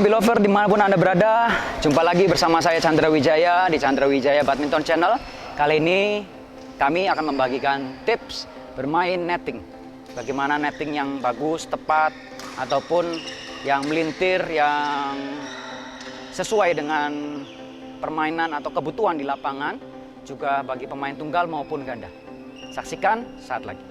Belover dimanapun Anda berada, jumpa lagi bersama saya Chandra Wijaya di Chandra Wijaya Badminton Channel. Kali ini kami akan membagikan tips bermain netting. Bagaimana netting yang bagus, tepat, ataupun yang melintir, yang sesuai dengan permainan atau kebutuhan di lapangan, juga bagi pemain tunggal maupun ganda. Saksikan saat lagi.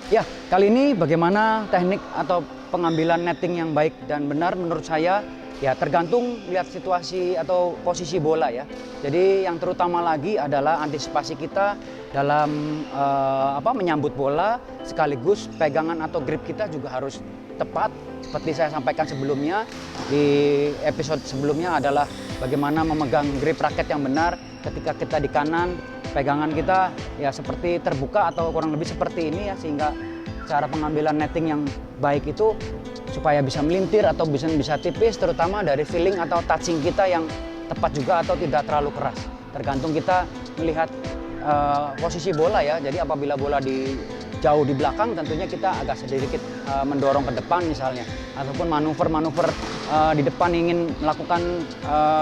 Ya, kali ini bagaimana teknik atau pengambilan netting yang baik dan benar menurut saya ya tergantung lihat situasi atau posisi bola ya. Jadi yang terutama lagi adalah antisipasi kita dalam menyambut bola, sekaligus pegangan atau grip kita juga harus tepat. Seperti saya sampaikan sebelumnya di episode sebelumnya adalah bagaimana memegang grip raket yang benar ketika kita di kanan. Pegangan kita ya seperti terbuka atau kurang lebih seperti ini ya, sehingga cara pengambilan netting yang baik itu supaya bisa melintir atau bisa tipis, terutama dari feeling atau touching kita yang tepat juga atau tidak terlalu keras. Tergantung kita melihat posisi bola ya. Jadi apabila bola jauh di belakang, tentunya kita agak sedikit mendorong ke depan misalnya, ataupun manuver-manuver di depan ingin melakukan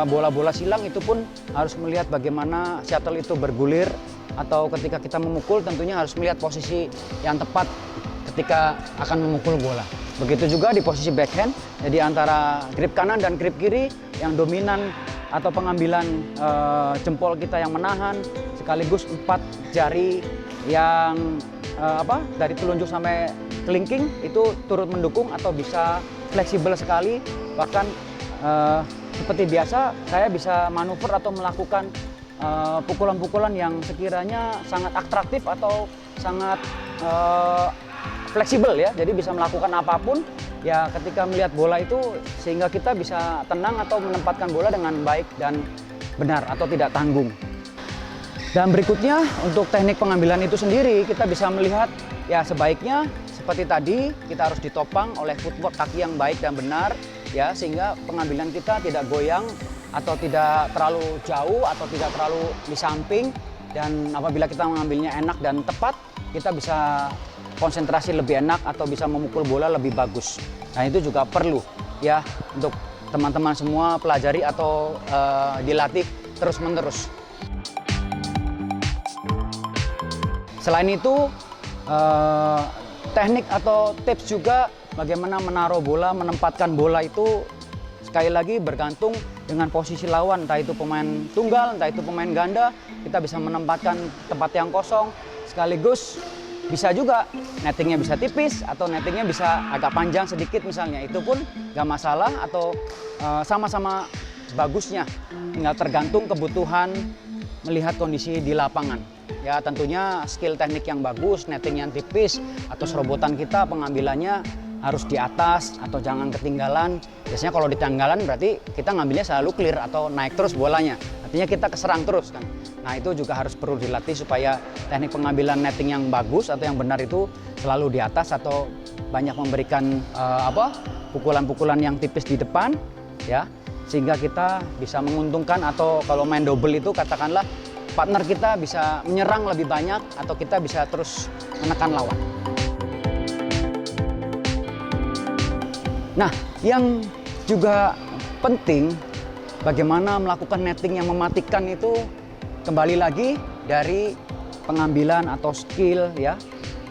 bola-bola silang, itu pun harus melihat bagaimana shuttle itu bergulir, atau ketika kita memukul tentunya harus melihat posisi yang tepat ketika akan memukul bola. Begitu juga di posisi backhand, jadi antara grip kanan dan grip kiri yang dominan atau pengambilan jempol kita yang menahan, sekaligus 4 jari yang dari telunjuk sampai kelingking itu turut mendukung atau bisa fleksibel sekali. Bahkan seperti biasa saya bisa manuver atau melakukan pukulan-pukulan yang sekiranya sangat atraktif atau sangat fleksibel ya. Jadi bisa melakukan apapun ya ketika melihat bola itu, sehingga kita bisa tenang atau menempatkan bola dengan baik dan benar atau tidak tanggung. Dan berikutnya untuk teknik pengambilan itu sendiri, kita bisa melihat ya sebaiknya seperti tadi kita harus ditopang oleh footwork kaki yang baik dan benar ya, sehingga pengambilan kita tidak goyang atau tidak terlalu jauh atau tidak terlalu di samping. Dan apabila kita mengambilnya enak dan tepat, kita bisa konsentrasi lebih enak atau bisa memukul bola lebih bagus. Nah itu juga perlu ya untuk teman-teman semua pelajari atau dilatih terus-menerus. Selain itu, teknik atau tips juga bagaimana menaruh bola, menempatkan bola itu sekali lagi bergantung dengan posisi lawan, entah itu pemain tunggal, entah itu pemain ganda. Kita bisa menempatkan tempat yang kosong, sekaligus bisa juga nettingnya bisa tipis atau nettingnya bisa agak panjang sedikit misalnya. Itu pun gak masalah atau sama-sama bagusnya, tinggal tergantung kebutuhan melihat kondisi di lapangan. Ya tentunya skill teknik yang bagus, netting yang tipis, atau serobotan kita pengambilannya harus di atas atau jangan ketinggalan. Biasanya kalau ditinggalan berarti kita ngambilnya selalu clear atau naik terus bolanya. Artinya kita keserang terus kan. Nah itu juga harus perlu dilatih supaya teknik pengambilan netting yang bagus atau yang benar itu selalu di atas atau banyak memberikan pukulan-pukulan yang tipis di depan ya, sehingga kita bisa menguntungkan. Atau kalau main double itu katakanlah partner kita bisa menyerang lebih banyak atau kita bisa terus menekan lawan. Nah, yang juga penting bagaimana melakukan netting yang mematikan itu kembali lagi dari pengambilan atau skill ya,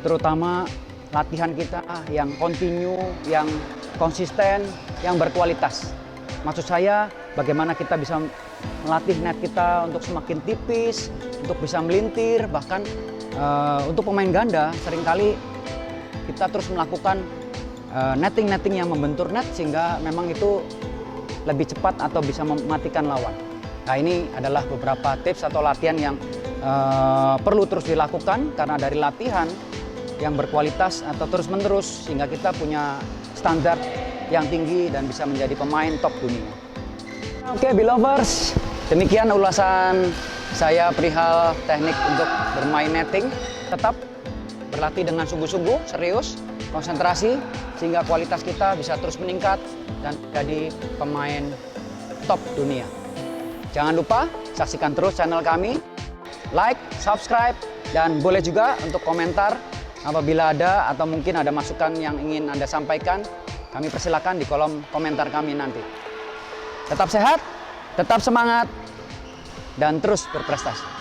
terutama latihan kita yang continue, yang konsisten, yang berkualitas. Maksud saya bagaimana kita bisa melatih net kita untuk semakin tipis, untuk bisa melintir. Bahkan untuk pemain ganda seringkali kita terus melakukan netting yang membentur net, sehingga memang itu lebih cepat atau bisa mematikan lawan. Nah ini adalah beberapa tips atau latihan yang perlu terus dilakukan, karena dari latihan yang berkualitas atau terus menerus sehingga kita punya standar yang tinggi dan bisa menjadi pemain top dunia. Oke, Belovers, demikian ulasan saya perihal teknik untuk bermain netting. Tetap berlatih dengan sungguh-sungguh, serius, konsentrasi, sehingga kualitas kita bisa terus meningkat dan jadi pemain top dunia. Jangan lupa saksikan terus channel kami, like, subscribe, dan boleh juga untuk komentar Apabila ada atau mungkin ada masukan yang ingin Anda sampaikan, kami persilakan di kolom komentar kami nanti. Tetap sehat, tetap semangat, dan terus berprestasi.